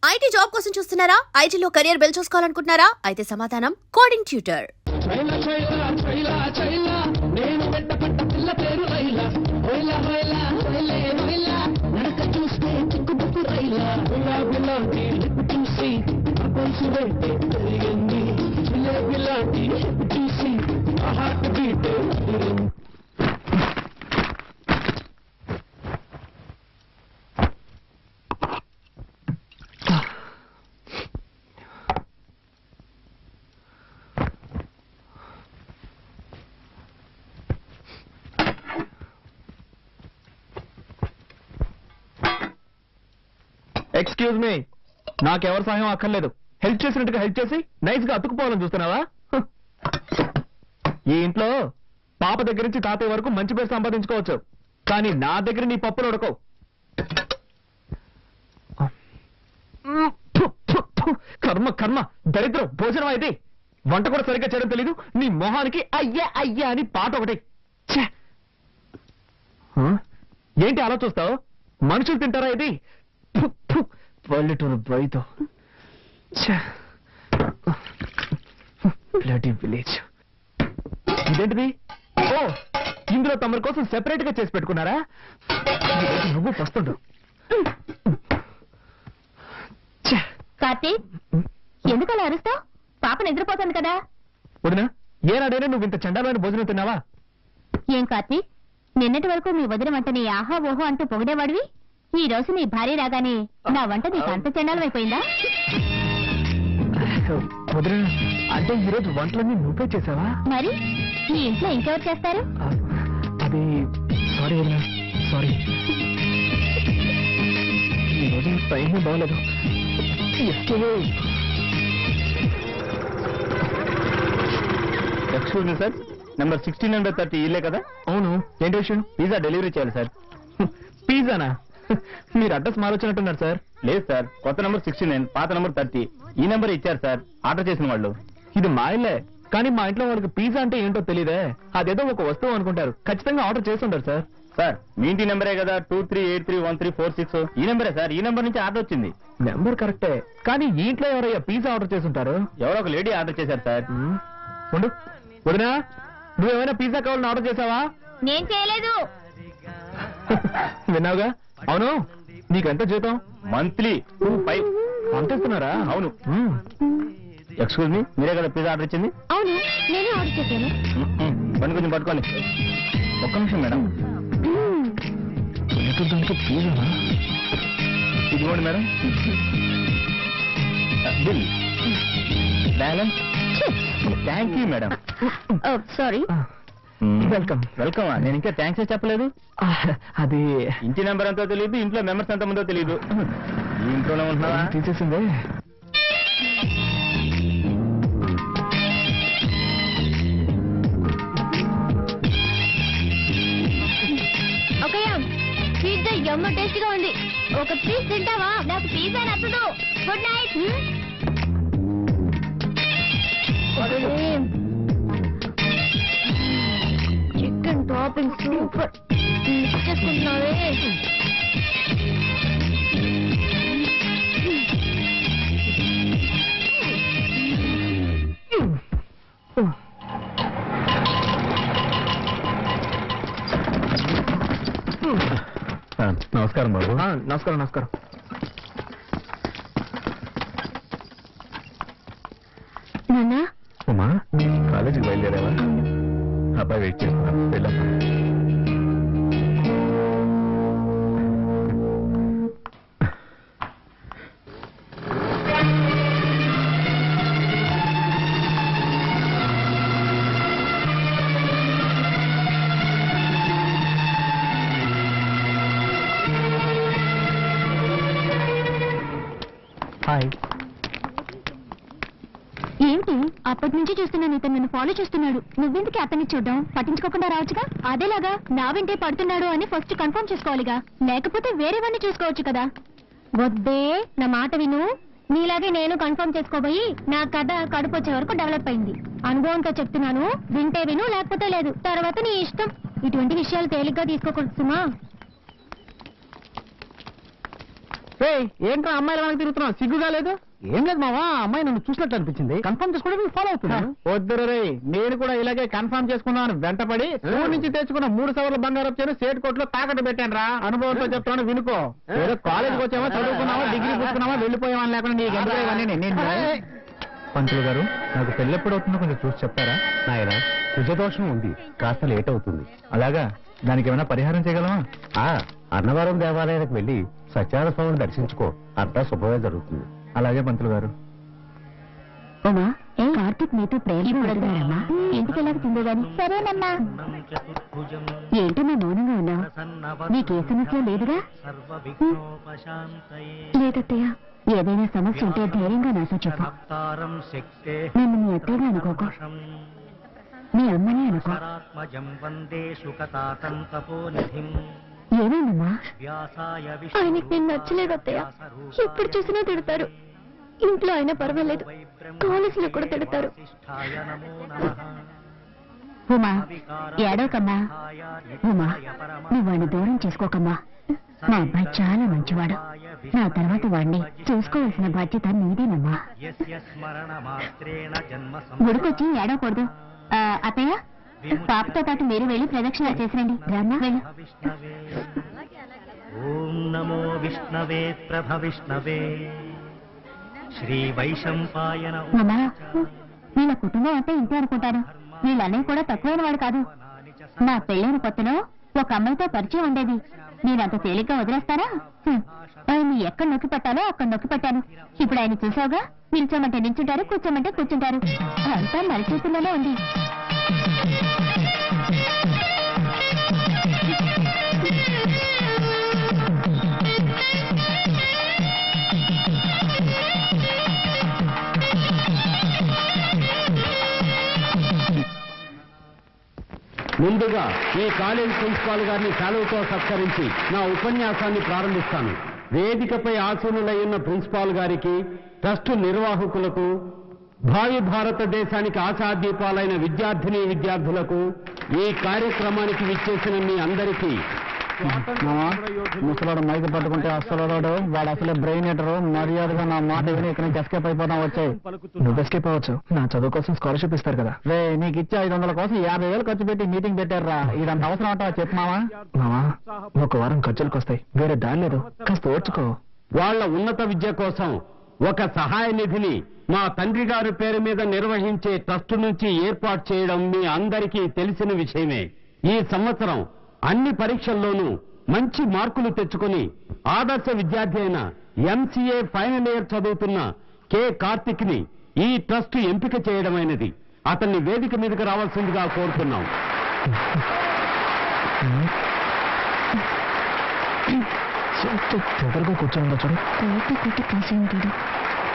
IT job కోసం చూస్తున్నారా? ఐటీలో కెరియర్ బిల్డ్ చూసుకోవాలనుకుంటున్నారా? అయితే సమాధానం కోడింగ్ ట్యూటర్. ఎక్స్క్యూజ్ మీ, నాకెవరి సహాయం అక్కర్లేదు. హెల్ప్ చేసినట్టుగా హెల్ప్ చేసి నైస్ గా అతుకుపోవాలని చూస్తున్నావా? ఈ ఇంట్లో పాప దగ్గర నుంచి తాతయ్య వరకు మంచి పేరు సంపాదించుకోవచ్చు, కానీ నా దగ్గర నీ పప్పులు ఉడకవు. కర్మ కర్మ దరిద్రం భోజనం అయితే వంట కూడా సరిగ్గా చేయడం తెలీదు. నీ మొహానికి అయ్యా అయ్యా అని పాట ఒకటి. ఏంటి అలా చూస్తావు? మనుషులు తింటారా ఇది? పల్లెటూరు బయతో విలేజ్. ఇదేంటిది? ఓ, ఇందులో తమరి కోసం సెపరేట్ గా చేసి పెట్టుకున్నారా? నువ్వు వస్తుండు. కార్తీక్, ఎందుకు అలా అరుస్తావు? పాప నిద్రపోతుంది కదా. వదినా, ఏనాడైనా నువ్వు ఇంత చండాలమైన భోజనం తిన్నావా? ఏం కార్తీక్, నిన్నటి వరకు మీ వదిన వంటని ఆహా ఓహో అంటూ పొగిడేవాడివి. ఈ రోజు నీ భార్య రాగానే నా వంట నీకు అంత చండాలం అయిపోయిందా? వదినా, అంటే ఈరోజు వంటలన్నీ నువ్వే చేసావా? మరి ఈ ఇంట్లో ఇంకెవరు చేస్తారు? అది సారీ వదినా, సారీ. ఈరోజు టైం బాగలేదు. ఎక్స్క్యూజ్ మీ సార్, నెంబర్ 1630 ఇల్లే కదా? అవును, ఏంటి విషయం? పిజ్జా డెలివరీ చేయాలి సార్. పిజ్జానా? మీరు అడ్రస్ మారొచ్చినట్టున్నారు సార్. లేదు సార్, కొత్త నెంబర్ 69, పాత నెంబర్ 30. ఈ నెంబర్ ఇచ్చారు సార్ ఆర్డర్ చేసిన వాళ్ళు. ఇది మా ఇల్లే, కానీ మా ఇంట్లో వాళ్ళకి పిజ్జా అంటే ఏంటో తెలియదే. అదేదో ఒక వస్తువు అనుకుంటారు. ఖచ్చితంగా ఆర్డర్ చేసి ఉంటారు సార్. సార్, మీ ఇంటి నెంబరే కదా 23831346. ఈ నెంబరే సార్, ఈ నెంబర్ నుంచి ఆర్డర్ వచ్చింది. నెంబర్ కరెక్టే, కానీ ఈ ఇంట్లో ఎవరయ్యా పిజ్జా ఆర్డర్ చేసి ఉంటారు? ఎవరో ఒక లేడీ ఆర్డర్ చేశారు సార్. ఉండు వదినా, నువ్వేమైనా పిజ్జా కావాలని ఆర్డర్ చేసావా? నేను చేయలేదు. విన్నావుగా. అవును, నీకెంత జీతం? మంత్లీ 25. అంతేస్తున్నారా? అవును. ఎక్స్క్యూజ్ మీ, మీరే కదా పిజ్జా ఆర్డర్ ఇచ్చింది? అవును, నేనే ఆర్డర్ చేశాను. బండి కొంచెం పట్టుకోండి. ఒక్క నిమిషం మేడం. ఇదిగోండి madam bill. Balance. Thank you madam. Sorry. Welcome. Welcome. నేను ఇంకా థ్యాంక్స్ చెప్పలేదు. అది ఇంటి నెంబర్ ఎంతో తెలియదు, ఇంట్లో మెంబర్స్ ఎంత మందో తెలియదు. ఈ ఇంట్లోనే ఉంటున్నావా? తీసేసిందే. పిజ్జా ఎమ్మ టేస్ట్ గా ఉంది. ఒక పీస్ తింటావా? నాకు పిజ్జా నచ్చదు. Good night. Chicken topping super. చేసుకుంటున్నావే. నమస్కారం బాబు. నమస్కారం. నమస్కారం. నాన్నా, ఉమా, కాలేజీకి బయలుదేరావా? అబ్బాయి వెయిట్ చేస్తున్నా, వెళ్ళమ్మా. హాయ్. ఏమిటి అప్పటి నుంచి చూస్తున్నాను, ఇతను నన్ను ఫాలో చేస్తున్నాడు. నువ్వెందుకు అతన్ని చూడడం? పట్టించుకోకుండా రావచ్చుగా. అదేలాగా నా వెంటే పడుతున్నాడు అని ఫస్ట్ కన్ఫర్మ్ చేసుకోవాలిగా, లేకపోతే వేరేవన్నీ చూసుకోవచ్చు కదా. వద్దే, నా మాట విను. నీలాగే నేను కన్ఫర్మ్ చేసుకోబోయి నా కథ కడుపు వచ్చే వరకు డెవలప్ అయింది. అనుభవంతో చెప్తున్నాను, వింటే విను, లేకపోతే లేదు. తర్వాత నీ ఇష్టం. ఇటువంటి విషయాలు తేలిగ్గా తీసుకోకూడదు సుమా. ఏంట్రా అమ్మాయిల వెనక తిరుగుతున్నావు? సిగ్గుగా లేదు? ఏం లేదు మావా, అమ్మాయి నన్ను చూసినట్టు అనిపించింది. కన్ఫర్మ్ చేసుకోవడానికి ఫాలో అవుతున్నాను. వద్దురు రే, నేను కూడా ఇలాగే కన్ఫర్మ్ చేసుకున్నాను. వెంటపడి ఊరు నుంచి తెచ్చుకున్న 3 సవర్ల బంగారం చేను సేట్ కోట్లో తాకట్టు పెట్టాను రా. అనుభవంతో చెప్తాను వినుకో. ఏదో కాలేజీకి వచ్చావా, చదువుకున్నావా, డిగ్రీ పుచ్చుకున్నావా, వెళ్ళిపోయావా లేకుండా నీకు ఎందుకు ఇవన్నీ? నేను పంతులు గారు, నాకు పెళ్ళి ఎప్పుడు అవుతుందో కొంచెం చూసి చెప్తారా? నాయన, కుజదోషం ఉంది, కాస్త లేట్ అవుతుంది. అలాగా? దానికి ఏమైనా పరిహారం చేయగలమా? అన్నవరం దేవాలయానికి వెళ్ళి సత్యనారాయణ స్వామిని దర్శించుకో, అంతా శుభమే జరుగుతుంది. అలాగే పంతులు గారు. ఉమా, కార్తీక్ మీతో ప్రేమ ఇంటికి వెళ్ళక తిందో గాని. సరేనమ్మా. ఏంటమ్మా మౌనంగా ఉన్నావు? నీకే సమస్య లేదుగా? లేదత్తయ్య, ఏదైనా సమస్య ఉంటే ధైర్యంగా నాతో చెప్పు. నన్ను మీ అత్తయ్యగా అనుకోకు, మీ అమ్మని అనుకో. ఏమైందమ్మా? ఆయనకి నేను నచ్చలేదు అత్తయ్య. ఎప్పుడు చూసినా తిడతారు. ఇంట్లో అయినా పర్వాలేదు, కాలేజీలో కూడా తిడతారు. ఉమా, ఏడవకమ్మా. ఉమా, నువ్వు వాడిని దూరం చేసుకోకమ్మా. నా అబ్బాయి చాలా మంచివాడు. నా తర్వాత వాడిని చూసుకోవాల్సిన బాధ్యత నీదేనమ్మా. గుడికొచ్చి ఏడవకూడదు. అత్తయ్య, పాపతో పాటు మీరు వెళ్ళి ప్రదక్షిణ చేసిరండి. రామ్మా, వెళ్ళు. ఓం నమో విష్ణవే ప్రభ విష్ణవే శ్రీ వైశంపాయన. అమ్మా, వీళ్ళ కుటుంబం అంటే ఇంతే అనుకుంటాను. వీళ్ళన్నీ కూడా తక్కువైన వాడు కాదు. నా పెళ్ళైన కొత్తలో ఒక అమ్మాయితో పరిచయం ఉండేది. నేనంత తేలిగ్గా వదిలేస్తారా? ఆయన ఎక్కడ నొక్కి పెట్టాలో అక్కడ నొక్కి పెట్టాను. ఇప్పుడు ఆయన చూసావుగా, నిల్చోమంటే నిల్చుంటారు, కూర్చోమంటే కూర్చుంటారు. అంతా మన చేతుల్లోనే ఉంది. ముందుగా ఈ కాలేజ్ ప్రిన్సిపాల్ గారిని సెలవుతో సత్కరించి నా ఉపన్యాసాన్ని ప్రారంభిస్తాను. వేదికపై ఆసీనులైన ప్రిన్సిపాల్ గారికి, ట్రస్టు నిర్వాహకులకు, భావి భారతదేశానికి ఆశాదీపాలైన విద్యార్థులకు, ఈ కార్యక్రమానికి విచ్చేసిన మీ అందరికీ ముసలాడు మైక్ పట్టుకుంటే అసలు వాడు అసలే బ్రెయిన్ ఎటరు. మర్యాదగా నా మాట విని ఇక్కడ నుంచి ఎస్కేప్ అయిపోతాం. వచ్చాయి. నువ్వు ఎస్కేప్ అవ్వచ్చు, నా చదువు కోసం స్కాలర్షిప్ ఇస్తారు కదా. రే, నీకు ఇచ్చే 500 కోసం 50,000 ఖర్చు పెట్టి మీటింగ్ పెట్టారా? ఇదంత అవసరం అంటావా? చెప్పు మావా. మావా, ఒక వారం ఖర్చులకు వస్తాయి, వేరే దారి లేదు, కాస్త ఓర్చుకో. వాళ్ల ఉన్నత విద్య కోసం ఒక సహాయ నిధిని మా తండ్రి గారి పేరు మీద నిర్వహించే ట్రస్ట్ నుంచి ఏర్పాటు చేయడం మీ అందరికీ తెలిసిన విషయమే. ఈ సంవత్సరం అన్ని పరీక్షల్లోనూ మంచి మార్కులు తెచ్చుకుని ఆదర్శ విద్యార్థి అయిన ఎంసీఏ ఫైనల్ ఇయర్ చదువుతున్న కె కార్తిక్ ని ఈ ట్రస్ట్ ఎంపిక చేయడమైనది. అతన్ని వేదిక మీదకి రావాల్సిందిగా కోరుతున్నాం. దగ్గరగా కూర్చోండి. చూడు,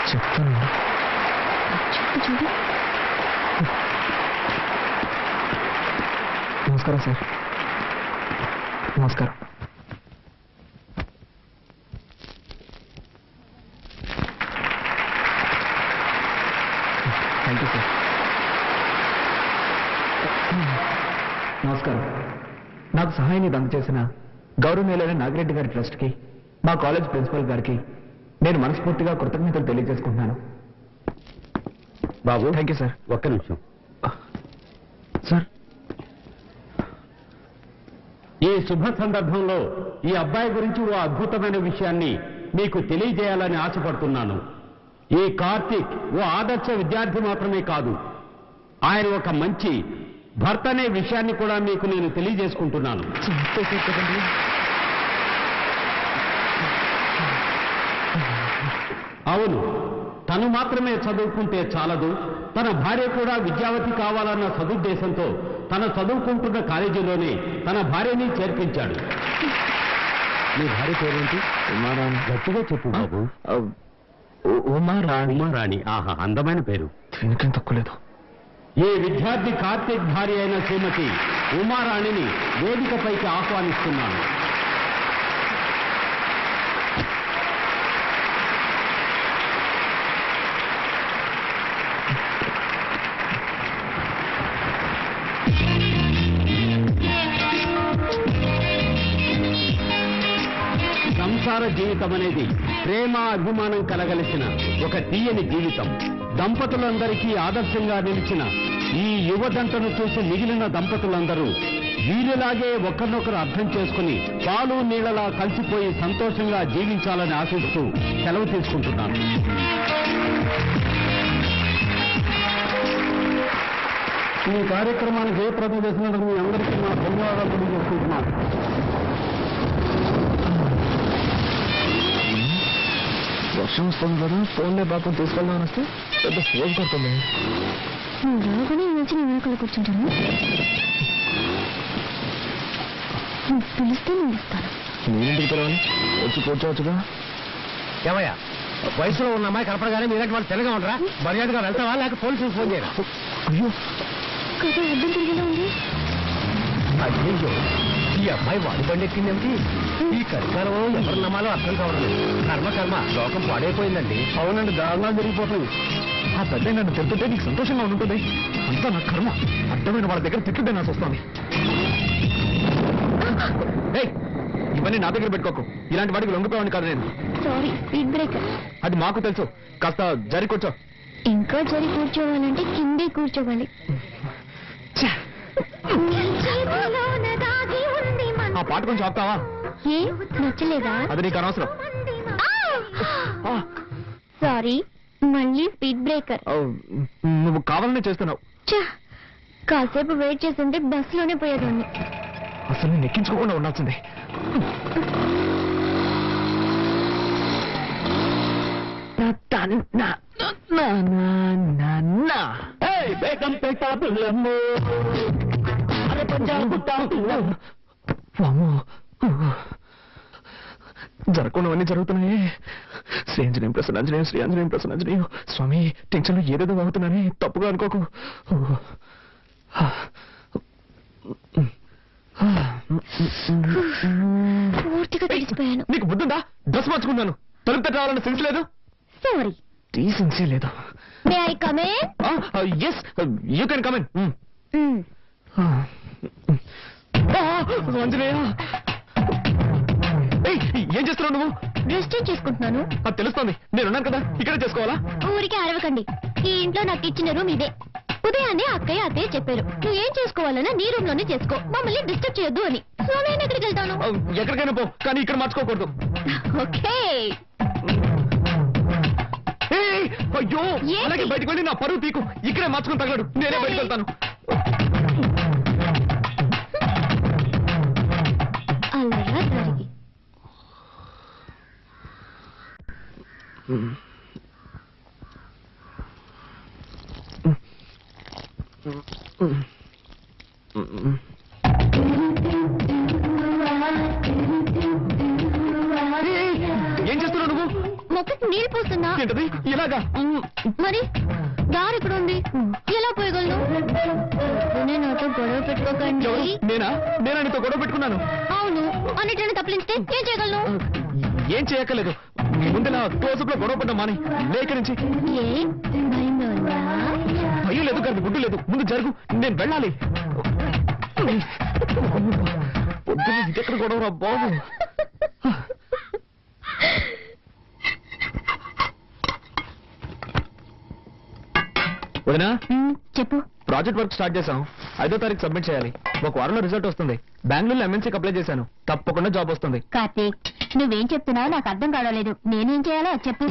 చెప్తాను. చూడు. నమస్కారం సార్. నమస్కారం. Thank you sir. నమస్కారం. నాకు సహాయాన్ని అందజేసిన గౌరవనీయులైన నాగిరెడ్డి గారి ట్రస్ట్కి, మా కాలేజ్ ప్రిన్సిపల్ గారికి నేను మనస్ఫూర్తిగా కృతజ్ఞతలు తెలియజేసుకుంటున్నాను. బాబు, థ్యాంక్ యూ సార్. ఒక్క నిమిషం సార్. ఈ శుభ సందర్భంలో ఈ అబ్బాయి గురించి ఓ అద్భుతమైన విషయాన్ని మీకు తెలియజేయాలని ఆశపడుతున్నాను. ఈ కార్తీక్ ఓ ఆదర్శ విద్యార్థి మాత్రమే కాదు, ఆయన ఒక మంచి భర్త అనే విషయాన్ని కూడా మీకు నేను తెలియజేసుకుంటున్నాను. అవును, తను మాత్రమే చదువుకుంటే చాలదు, తన భార్య కూడా విద్యావతి కావాలన్న సదుద్దేశంతో తన చదువుకుంటున్న కాలేజీలోనే తన భార్యని చేర్పించాడు. మీ భార్య పేరేంటి? ఉమారాణి. గట్టిగా చెప్పు బాబు. ఉమారాణి. ఉమారాణి. ఆహా, అందమైన పేరు. దీనికేం తక్కువలేదు. ఈ విద్యార్థి కార్తీక్ భార్య అయిన శ్రీమతి ఉమారాణిని వేదికపైకి ఆహ్వానిస్తున్నాను. సంసార జీవితం అనేది ప్రేమ అభిమానం కలగలిసిన ఒక తీయని జీవితం. దంపతులందరికీ ఆదర్శంగా నిలిచిన ఈ యువదంటను చూసి మిగిలిన దంపతులందరూ వీరిలాగే ఒకరినొకరు అర్థం చేసుకుని పాలు నీళ్లలా కలిసిపోయి సంతోషంగా జీవించాలని ఆశిస్తూ సెలవు తీసుకుంటున్నాను. ఈ కార్యక్రమాన్ని జయప్రదం చేసినందుకు మీ అందరికీ నా ధన్యవాదాలు తెలియజేసుకుంటున్నాను. వర్షం వస్తుంది కదా, ఫోన్లే బాబు తీసుకెళ్దామని వస్తే పెద్ద ఫోన్ కొడుతుంది. రాగానే వచ్చి నేను వెనకాల కూర్చుంటాను. నువ్వు పిలిస్తే నేను ఇస్తాను. నేనింటికి తెలవని వచ్చి కూర్చోవచ్చుగా. ఏమయ్యా, వయసులో ఉన్న అమ్మాయి కనపడగానే మీరంటే వాళ్ళు తెల్లగా ఉండరా? మర్యాదగా వెళ్తావా లేక పోలీసులకు ఫోన్ చేయరా? అయ్యో కదా అర్థం తిరిగేలా ఉంది. అయ్యో, ఈ అమ్మాయి వాడి బండి ఎక్కిందేమిటి? ఈ కలికాలం ఎవరు నమ్మాలో అర్థం కావడం. కర్మ లోకం పాడైపోయిందండి. అవునండి, దారుణాలు జరిగిపోతాయి. ఆ పెద్ద నన్ను తిరుగుతుంటే నీకు సంతోషంగా ఉంటుంది. అంతా నా కర్మ. అడ్డమైన వాళ్ళ దగ్గర తిట్టుంటే నాకు వస్తుంది. ఇవన్నీ నా దగ్గర పెట్టుకోకు. ఇలాంటి వాడికి లొంగిపోయాను కాదు నేను. Sorry, speed breaker. అది మాకు తెలుసు. కాస్త జరి కూర్చో. ఇంకా జరి కూర్చోవాలంటే కిందే కూర్చోవాలి. ఆ పాట కొంచెం ఆపుతావా? ఏ నచ్చలేదా? అది నీకు అనవసరం. సారీ, మళ్ళీ స్పీడ్ బ్రేకర్. నువ్వు కావాలనే చేస్తున్నావు. కాసేపు వెయిట్ చేస్తుంటే బస్సులోనే పోయేదాన్ని. అసలు నేను ఎక్కించుకోకుండా ఉండాల్సిందే. జరగకుండావన్నీ జరుగుతున్నాయి. శ్రీ ఆంజనేయం ప్రసన్న ఆంజనేయం, శ్రీ ఆంజనేయం ప్రసన్న ఆంజనేయం. స్వామి, టెన్షన్ లో ఏదేదో అవుతున్నానే, తప్పుగా అనుకోకు. పూర్తిగా తెలిసిపోయాను. నీకు బుద్ధుందా? డ్రెస్ మార్చుకున్నాను. తలుపు తట్ట రావాలన్న సెన్స్ లేదు. సారీ, డీసెన్సీ లేదు. May I come in? Yes, you can come in. Anjaneya, ఏం చేస్తున్నావు నువ్వు? డ్రెస్ చేంజ్ చేసుకుంటున్నాను. అది తెలుస్తోంది. నేనున్నాను కదా, ఇక్కడే చేసుకోవాలా? ఊరికే అరవకండి. ఈ ఇంట్లో నాకు ఇచ్చిన రూమ్ ఇదే. ఉదయాన్నే అక్కయ్య అత్తయ్య చెప్పారు, నువ్వు ఏం చేసుకోవాలన్నా నీ రూమ్ లోనే చేసుకో, మమ్మల్ని డిస్టర్బ్ చేయొద్దు అని. సో నేను ఎక్కడికి వెళ్తాను? ఎక్కడికైనా పో, కానీ ఇక్కడ మార్చుకోకూడదు. ఓకే. అయ్యో, ఏంటి? అలాగే బయటకు వెళ్ళి నా పరువు తీకు. ఇక్కడే మార్చుకుని తగలడు. నేనే బయటకు వెళ్తాను. అలా జరిగి ఏం చేస్తున్నావు నువ్వు? మొక్కకి నీళ్ళు పోస్తున్నా. ఏంటది? ఇలాగా? మరి దారి ఇక్కడ ఉంది, ఎలా పోయగలను? నేను నాతో గొడవ పెట్టుకోకండి. నేనా నీతో గొడవ పెట్టుకున్నాను? అవును, అన్నిటిని తప్పించితే ఏం చేయగలను? ఏం చేయక్కర్లేదు. ముందులా క్లోజప్ లో గొడవ పడ్డా మాని. లేక నుంచి ఏ భయంగా ఉందా? భయం లేదు కానీ గుడ్డు లేదు. ముందు జరుగు, నేను వెళ్ళాలి. పొద్దున్న ఇంకెక్కడ గొడవరా బాబు. వదినా, చెప్పు. ప్రాజెక్ట్ వర్క్ స్టార్ట్ చేశాం. 5వ తారీఖు సబ్మిట్ చేయాలి. ఒక వారంలో రిజల్ట్ వస్తుంది. బెంగళూరులో MNCకి అప్లై చేశాను. తప్పకుండా జాబ్ వస్తుంది. కార్తీక్, నువ్వేం చెప్తున్నావు నాకు అర్థం కావలేదు. నేనేం చేయాలో అది చెప్పు.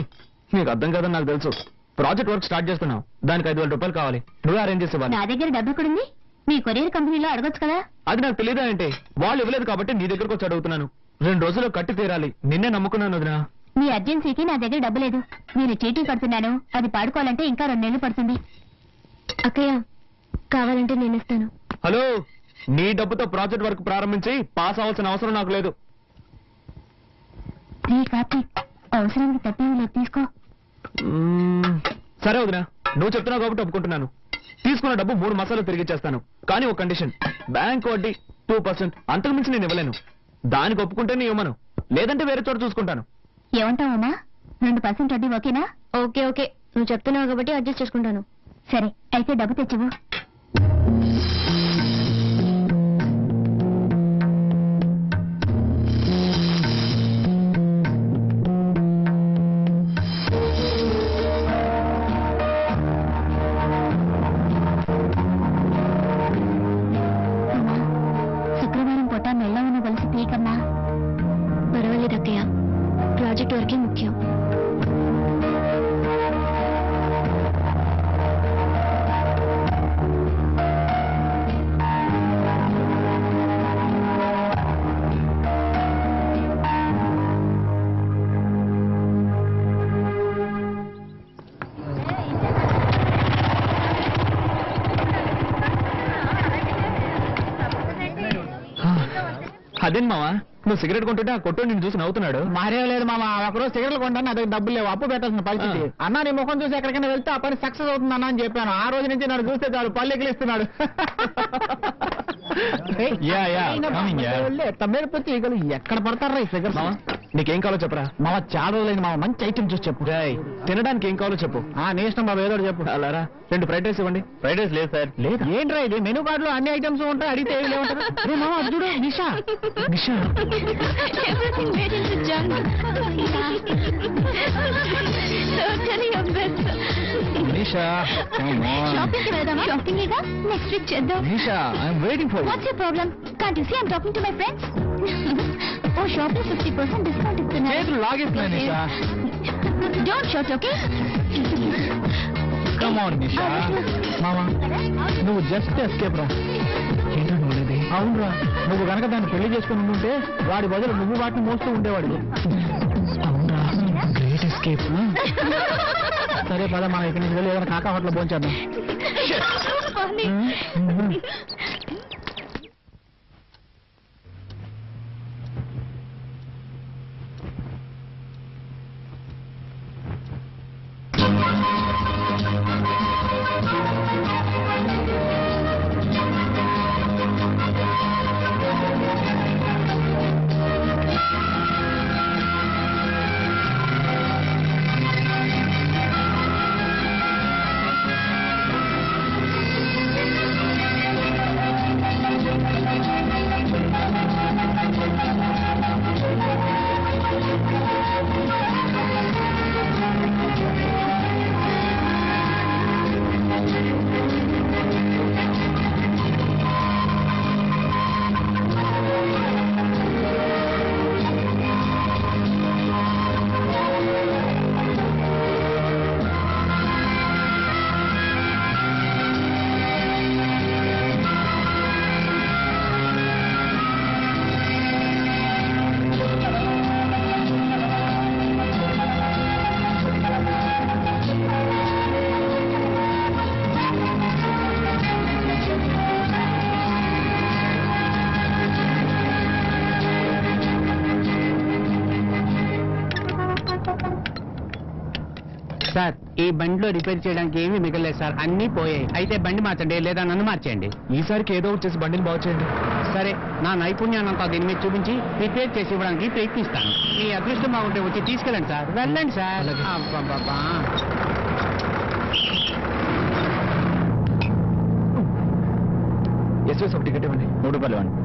నీకు అర్థం కాదని నాకు తెలుసు. ప్రాజెక్ట్ వర్క్ స్టార్ట్ చేస్తున్నావు. దానికి 5,000 రూపాయలు కావాలి. నువ్వే అరేంజ్ చేసేవాళ్ళు. నా దగ్గర డబ్బు ఎక్కడుంది? మీ కొరియర్ కంపెనీలో అడగొచ్చు కదా. అది నాకు తెలియదా అంటే? వాళ్ళు ఇవ్వలేదు కాబట్టి నీ దగ్గరకు వచ్చి అడుగుతున్నాను. 2 రోజుల్లో కట్టి తీరాలి. నిన్నే నమ్ముకున్నాను వదినా. మీ అర్జెన్సీకి నా దగ్గర డబ్బు లేదు. నేను చీటీ కడుతున్నాను. అది పాడుకోవాలంటే ఇంకా 2 నెలలు పడుతుంది. అక్కయ్య, కావాలంటే నేను ఇస్తాను. హలో, నీ డబ్బుతో ప్రాజెక్ట్ వర్క్ ప్రారంభించి పాస్ అవ్వాల్సిన అవసరం నాకు లేదు. కార్తీక్, అవసరానికి తప్పేమీ లేదు, తీసుకో. సరే వదినా, నువ్వు చెప్తున్నావు కాబట్టి ఒప్పుకుంటున్నాను. తీసుకున్న డబ్బు 3 మాసాలు తిరిగి ఇచ్చేస్తాను. కానీ ఒక కండిషన్, బ్యాంక్ వడ్డీ 2%. అంతకు మించి నేను ఇవ్వలేను. దానికి ఒప్పుకుంటే నీ ఇవ్వమను, లేదంటే వేరే చోట చూసుకుంటాను. ఏమంటావమ్మా? 2% వడ్డీ ఓకేనా? ఓకే ఓకే, నువ్వు చెప్తున్నావు కాబట్టి అడ్జస్ట్ చేసుకుంటాను. సరే, అయితే డబ్బు తెచ్చివు. అదేం మావా నువ్వు సిగరెట్ కొంటుంటే ఆ కొట్టు నిన్ను చూసి నవ్వుతున్నాడు. మరేం లేదు మామ, ఒకరోజు సిగరెట్లు కొంటాను, అదే డబ్బులు లేవు, అప్పు పెట్టాల్సిన పరిస్థితి. అన్న నీ ముఖం చూసి ఎక్కడికైనా వెళ్తే ఆ పని సక్సెస్ అవుతుంది అన్న అని చెప్పాను. ఆ రోజు నుంచి నన్ను చూస్తే చాలు పళ్ళు ఎక్కిలిస్తున్నాడు. తమ్మేడిపోతే ఈగలు ఎక్కడ పడతారా ఈ ఫిగర్స్? నీకేం కావాలో చెప్పరా? మామ చాలా రోజులైంది మామ, మంచి ఐటమ్ చూసి చెప్పు. తినడానికి ఏం కావాలో చెప్పు. నీ ఇష్టం బాబు, ఏదో ఒకటి చెప్పు. అలారా 2 ఫ్రైడ్ రైస్ ఇవ్వండి. ఫ్రైడ్ రైస్ లేదు సార్. లేదు ఏంట్రా ఇది, మెనూ కార్డు లో అన్ని ఐటమ్స్ ఉంటాయి, అడిగితే ఏమి లేవుంటారు. రే మామ అది చూడు, Nisha. Nisha Everything made into junk. Totally a mess. Nisha shopping కి వెళ్దామా? షాపింగ్ ఇగా నెక్స్ట్ వీక్ చేద్దాం. Nisha I'm waiting for What's your problem? Can't you see I'm talking to my friends? Oh, shopping 50% discount ఇస్తున్నారు. చేతులు లాగేస్తున్నాయి Nisha. Don't shout, okay? Come on Nisha. మామ నువ్వు just escape రా. ఏంటో నువ్వు అవునరా, నువ్వు గనక దాన్ని పెళ్లి చేసుకుని ఉంటే వాడి బదులు నువ్వు వాటిని మోస్తూ ఉండేవాడు. అవునా గ్రేట్ ఎస్కేప్. సరే పద మనం ఇక్కడి నుంచి వెళ్ళి ఏదైనా కాకా హోటల్ భోంచేద్దాం. Funny. సార్ ఈ బండిలో రిపేర్ చేయడానికి ఏమీ మిగలేదు సార్, అన్ని పోయాయి. అయితే బండి మార్చండి లేదా నన్ను మార్చేయండి. ఈసారికి ఏదో వచ్చేసి బండిని బాగు చేయండి. సరే నా నైపుణ్యాన్నంతా దీని మీద చూపించి రిపేర్ చేసి ఇవ్వడానికి ప్రయత్నిస్తాను. మీ అదృష్టం బాగుంటే వచ్చి తీసుకెళ్ళండి సార్. వెళ్ళండి సార్. అబ్బబ్బబ్బా. ఎస్ఎస్ ఒక టికెట్ ఇవ్వండి. 3 రూపాయలు ఇవ్వండి.